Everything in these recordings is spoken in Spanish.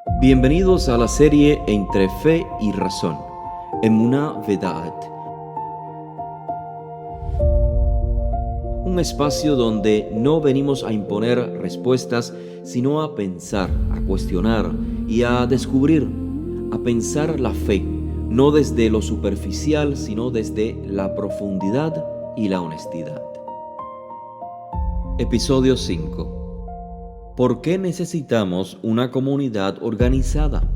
Bienvenidos a la serie Entre Fe y Razón, Emuná Ve'Da'at. Un espacio donde no venimos a imponer respuestas, sino a pensar, a cuestionar y a descubrir, a pensar la fe, no desde lo superficial, sino desde la profundidad y la honestidad. Episodio 5. ¿Por qué necesitamos una comunidad organizada?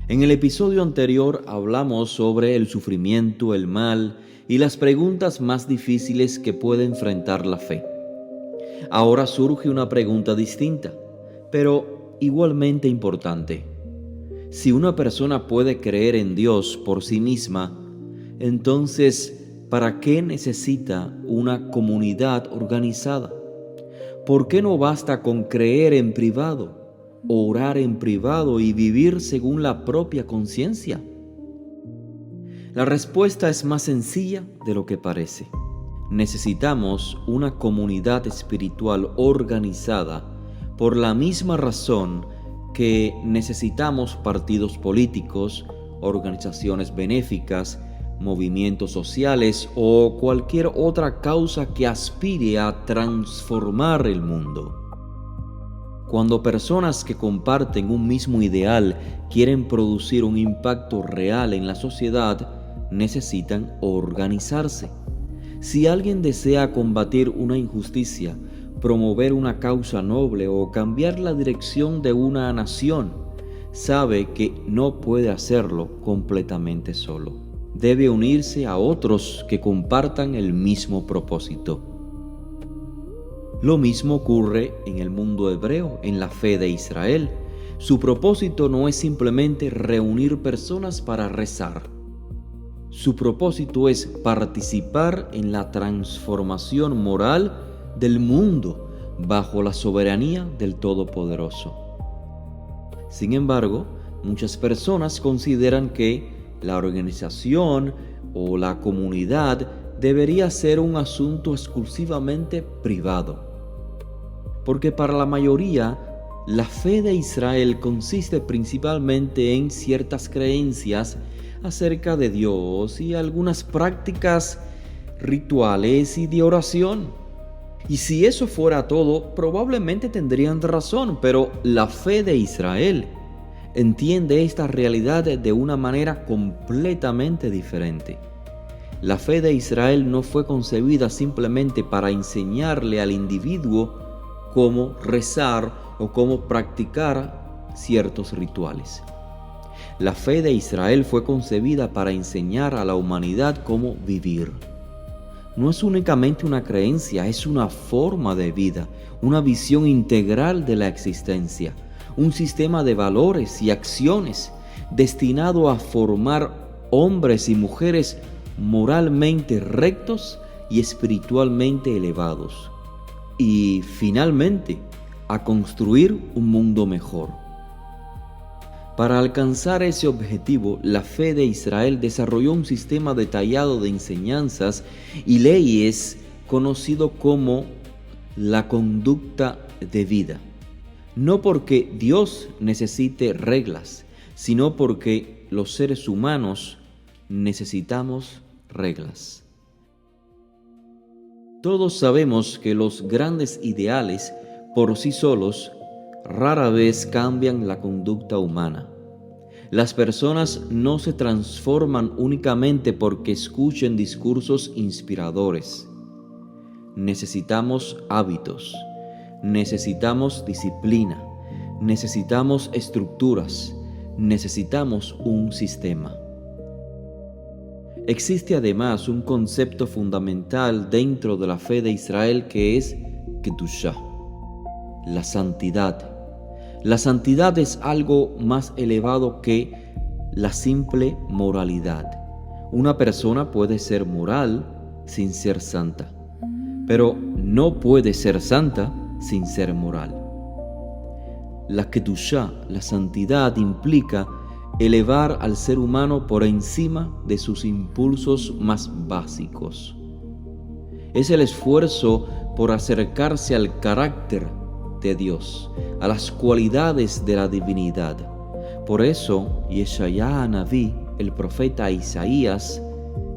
En el episodio anterior hablamos sobre el sufrimiento, el mal y las preguntas más difíciles que puede enfrentar la fe. Ahora surge una pregunta distinta, pero igualmente importante. Si una persona puede creer en Dios por sí misma, entonces, ¿para qué necesita una comunidad organizada? ¿Por qué no basta con creer en privado, orar en privado y vivir según la propia conciencia? La respuesta es más sencilla de lo que parece. Necesitamos una comunidad espiritual organizada por la misma razón que necesitamos partidos políticos, organizaciones benéficas, movimientos sociales o cualquier otra causa que aspire a transformar el mundo. Cuando personas que comparten un mismo ideal quieren producir un impacto real en la sociedad, necesitan organizarse. Si alguien desea combatir una injusticia, promover una causa noble o cambiar la dirección de una nación, sabe que no puede hacerlo completamente solo. Debe unirse a otros que compartan el mismo propósito. Lo mismo ocurre en el mundo hebreo, en la fe de Israel. Su propósito no es simplemente reunir personas para rezar. Su propósito es participar en la transformación moral del mundo bajo la soberanía del Todopoderoso. Sin embargo, muchas personas consideran que la organización o la comunidad debería ser un asunto exclusivamente privado. Porque para la mayoría, la fe de Israel consiste principalmente en ciertas creencias acerca de Dios y algunas prácticas rituales y de oración. Y si eso fuera todo, probablemente tendrían razón, pero la fe de Israel entiende esta realidad de una manera completamente diferente. La fe de Israel no fue concebida simplemente para enseñarle al individuo cómo rezar o cómo practicar ciertos rituales. La fe de Israel fue concebida para enseñar a la humanidad cómo vivir. No es únicamente una creencia, es una forma de vida, una visión integral de la existencia, un sistema de valores y acciones destinado a formar hombres y mujeres moralmente rectos y espiritualmente elevados. Y finalmente, a construir un mundo mejor. Para alcanzar ese objetivo, la fe de Israel desarrolló un sistema detallado de enseñanzas y leyes conocido como la conducta de vida. No porque Dios necesite reglas, sino porque los seres humanos necesitamos reglas. Todos sabemos que los grandes ideales por sí solos rara vez cambian la conducta humana. Las personas no se transforman únicamente porque escuchen discursos inspiradores. Necesitamos hábitos. Necesitamos disciplina, necesitamos estructuras, necesitamos un sistema. Existe además un concepto fundamental dentro de la fe de Israel que es Kedushá, la santidad. La santidad es algo más elevado que la simple moralidad. Una persona puede ser moral sin ser santa, pero no puede ser santa sin ser moral. La Kedushá, la santidad, implica elevar al ser humano por encima de sus impulsos más básicos. Es el esfuerzo por acercarse al carácter de Dios, a las cualidades de la divinidad. Por eso, Yeshaya Hanaví, el profeta Isaías,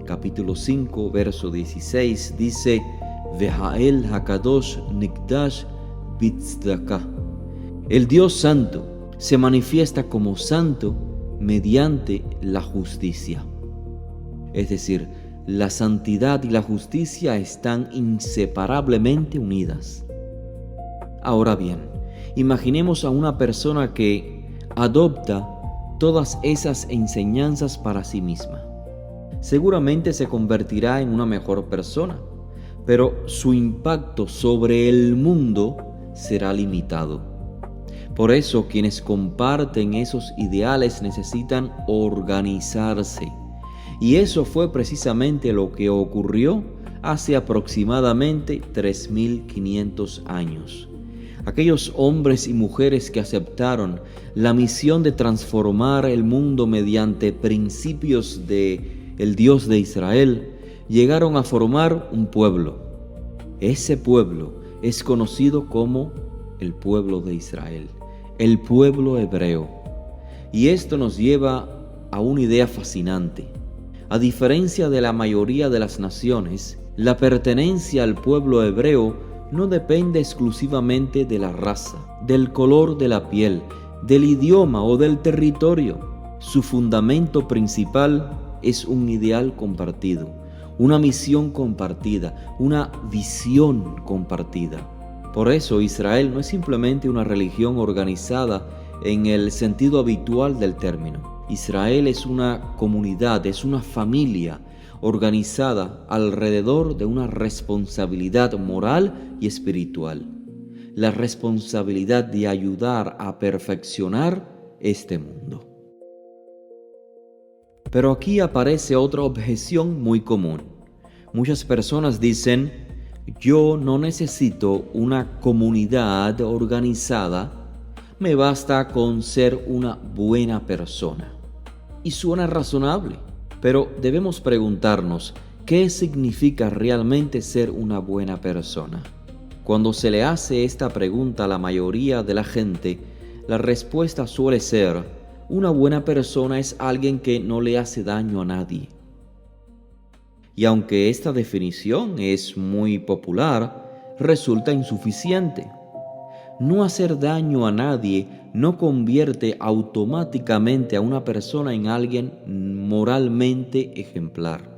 capítulo 5, verso 16, dice: Vehael Hakadosh Nikdash Bitzdaka. El Dios Santo se manifiesta como santo mediante la justicia. Es decir, la santidad y la justicia están inseparablemente unidas. Ahora bien, imaginemos a una persona que adopta todas esas enseñanzas para sí misma. Seguramente se convertirá en una mejor persona, pero su impacto sobre el mundo será limitado. Por eso, quienes comparten esos ideales necesitan organizarse. Y eso fue precisamente lo que ocurrió hace aproximadamente 3.500 años. Aquellos hombres y mujeres que aceptaron la misión de transformar el mundo mediante principios del Dios de Israel, llegaron a formar un pueblo. Ese pueblo es conocido como el pueblo de Israel, el pueblo hebreo. Y esto nos lleva a una idea fascinante. A diferencia de la mayoría de las naciones, la pertenencia al pueblo hebreo no depende exclusivamente de la raza, del color de la piel, del idioma o del territorio. Su fundamento principal es un ideal compartido, una misión compartida, una visión compartida. Por eso Israel no es simplemente una religión organizada en el sentido habitual del término. Israel es una comunidad, es una familia organizada alrededor de una responsabilidad moral y espiritual. La responsabilidad de ayudar a perfeccionar este mundo. Pero aquí aparece otra objeción muy común. Muchas personas dicen: yo no necesito una comunidad organizada, me basta con ser una buena persona. Y suena razonable, pero debemos preguntarnos, ¿qué significa realmente ser una buena persona? Cuando se le hace esta pregunta a la mayoría de la gente, la respuesta suele ser: una buena persona es alguien que no le hace daño a nadie. Y aunque esta definición es muy popular, resulta insuficiente. No hacer daño a nadie no convierte automáticamente a una persona en alguien moralmente ejemplar.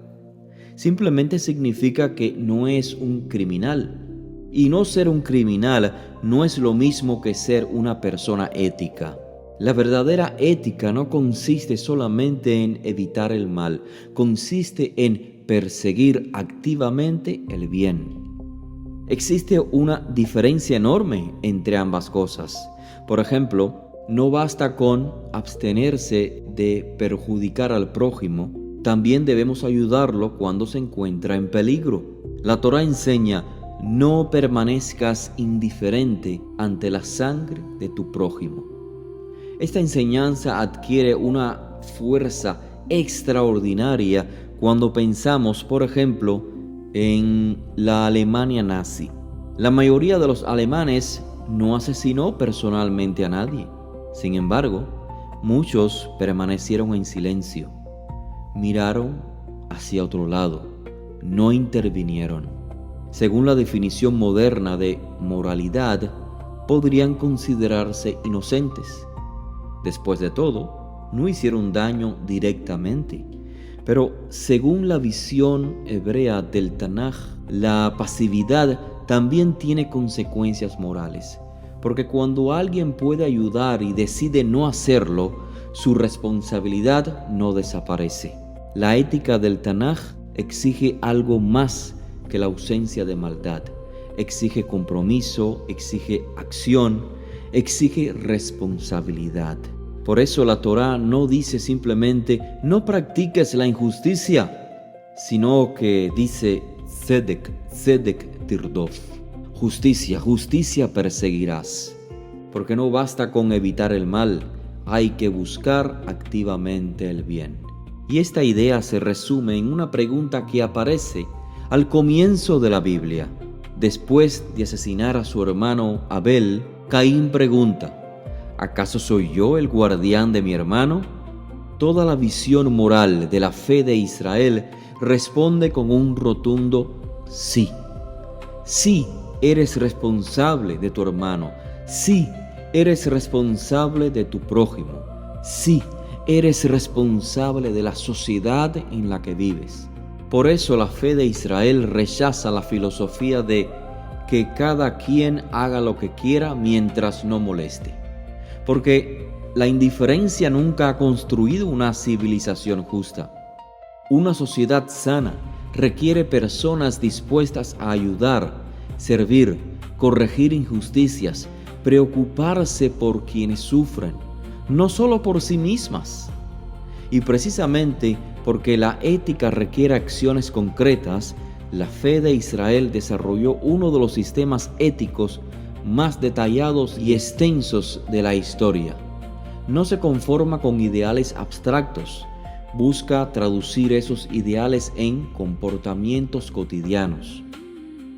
Simplemente significa que no es un criminal. Y no ser un criminal no es lo mismo que ser una persona ética. La verdadera ética no consiste solamente en evitar el mal, consiste en perseguir activamente el bien. Existe una diferencia enorme entre ambas cosas. Por ejemplo, no basta con abstenerse de perjudicar al prójimo, también debemos ayudarlo cuando se encuentra en peligro. La Torá enseña: no permanezcas indiferente ante la sangre de tu prójimo. Esta enseñanza adquiere una fuerza extraordinaria cuando pensamos, por ejemplo, en la Alemania nazi. La mayoría de los alemanes no asesinó personalmente a nadie. Sin embargo, muchos permanecieron en silencio, miraron hacia otro lado, no intervinieron. Según la definición moderna de moralidad, podrían considerarse inocentes. Después de todo, no hicieron daño directamente. Pero según la visión hebrea del Tanaj, la pasividad también tiene consecuencias morales, porque cuando alguien puede ayudar y decide no hacerlo, su responsabilidad no desaparece. La ética del Tanaj exige algo más que la ausencia de maldad. Exige compromiso, exige acción, exige responsabilidad. Por eso la Torá no dice simplemente no practiques la injusticia, sino que dice Tzedek, Tzedek tirdof. Justicia, justicia perseguirás. Porque no basta con evitar el mal, hay que buscar activamente el bien. Y esta idea se resume en una pregunta que aparece al comienzo de la Biblia. Después de asesinar a su hermano Abel, Caín pregunta: ¿acaso soy yo el guardián de mi hermano? Toda la visión moral de la fe de Israel responde con un rotundo sí. Sí, eres responsable de tu hermano. Sí, eres responsable de tu prójimo. Sí, eres responsable de la sociedad en la que vives. Por eso la fe de Israel rechaza la filosofía de que cada quien haga lo que quiera mientras no moleste. Porque la indiferencia nunca ha construido una civilización justa. Una sociedad sana requiere personas dispuestas a ayudar, servir, corregir injusticias, preocuparse por quienes sufren, no solo por sí mismas. Y precisamente porque la ética requiere acciones concretas, la fe de Israel desarrolló uno de los sistemas éticos más detallados y extensos de la historia. No se conforma con ideales abstractos, busca traducir esos ideales en comportamientos cotidianos.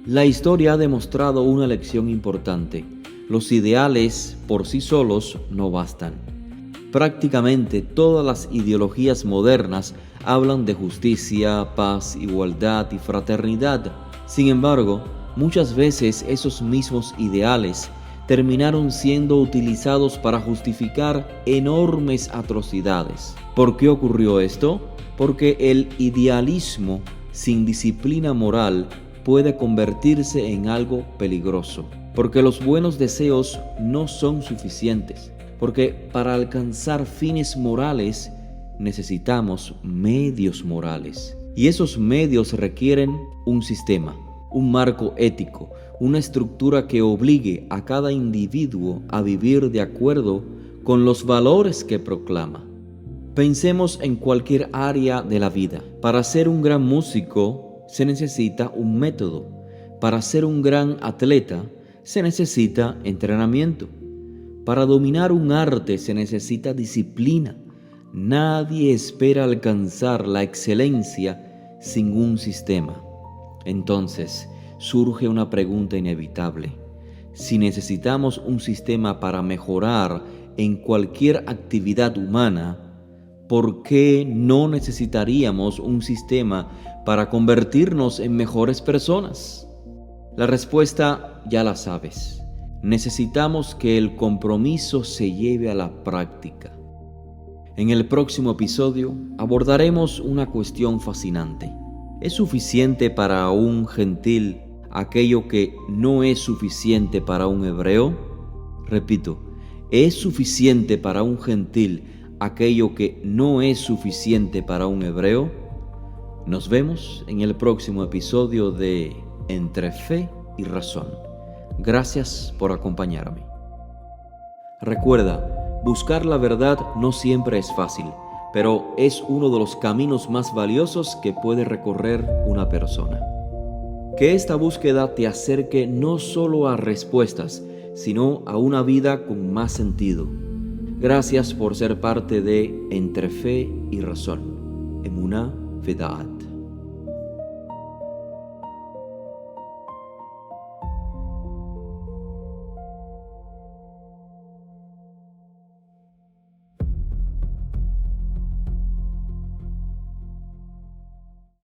La historia ha demostrado una lección importante: los ideales por sí solos no bastan. Prácticamente todas las ideologías modernas hablan de justicia, paz, igualdad y fraternidad. Sin embargo, muchas veces esos mismos ideales terminaron siendo utilizados para justificar enormes atrocidades. ¿Por qué ocurrió esto? Porque el idealismo sin disciplina moral puede convertirse en algo peligroso. Porque los buenos deseos no son suficientes. Porque para alcanzar fines morales necesitamos medios morales. Y esos medios requieren un sistema, un marco ético, una estructura que obligue a cada individuo a vivir de acuerdo con los valores que proclama. Pensemos en cualquier área de la vida. Para ser un gran músico se necesita un método. Para ser un gran atleta se necesita entrenamiento. Para dominar un arte se necesita disciplina. Nadie espera alcanzar la excelencia sin un sistema. Entonces, surge una pregunta inevitable. Si necesitamos un sistema para mejorar en cualquier actividad humana, ¿por qué no necesitaríamos un sistema para convertirnos en mejores personas? La respuesta ya la sabes. Necesitamos que el compromiso se lleve a la práctica. En el próximo episodio abordaremos una cuestión fascinante. ¿Es suficiente para un gentil aquello que no es suficiente para un hebreo? Repito, ¿es suficiente para un gentil aquello que no es suficiente para un hebreo? Nos vemos en el próximo episodio de Entre Fe y Razón. Gracias por acompañarme. Recuerda, buscar la verdad no siempre es fácil, pero es uno de los caminos más valiosos que puede recorrer una persona. Que esta búsqueda te acerque no solo a respuestas, sino a una vida con más sentido. Gracias por ser parte de Entre Fe y Razón. Emuná Vedaat.